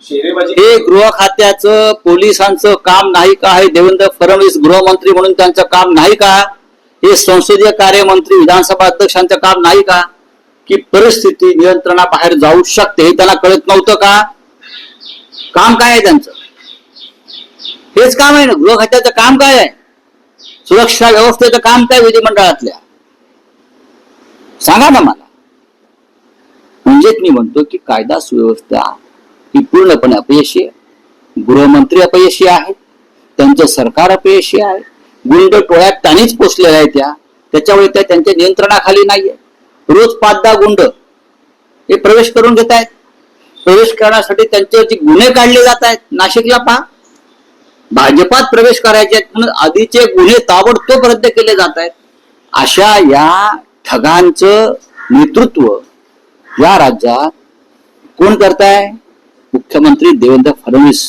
हे गृह खात्याचं पोलिसांचं काम नाही का? हे देवेंद्र फडणवीस गृहमंत्री म्हणून त्यांचं काम नाही का? हे संसदीय कार्यमंत्री विधानसभा अध्यक्षांचं काम नाही का? की परिस्थिती नियंत्रणाबाहेर जाऊ शकते हे त्यांना कळत नव्हतं का? काम काय आहे त्यांचं? हेच काम आहे ना. गृह खात्याचं काम काय आहे? सुरक्षा व्यवस्थेचं काम काय विधिमंडळातल्या? सांगा ना मला. म्हणजेच मी म्हणतो की कायदा सुव्यवस्था ही पूर्णपणे अपयशी आहे. गृहमंत्री अपयशी आहेत, त्यांचं सरकार अपयशी आहे. गुंड टोळ्यात त्यांनीच पोचलेल्या आहेत त्याच्यामुळे त्या त्यांच्या नियंत्रणाखाली नाहीये. रोज 5-10 गुंड हे प्रवेश करून घेत आहेत. प्रवेश करण्यासाठी त्यांच्यावरती गुन्हे काढले जात आहेत. नाशिकला पहा, भाजपात प्रवेश करायचे म्हणून आधीचे गुन्हे ताबडतोब रद्द केले जात आहेत. अशा या ठगांचं नेतृत्व या राज्यात कोण करताय? मुख्यमंत्री देवेंद्र फडणवीस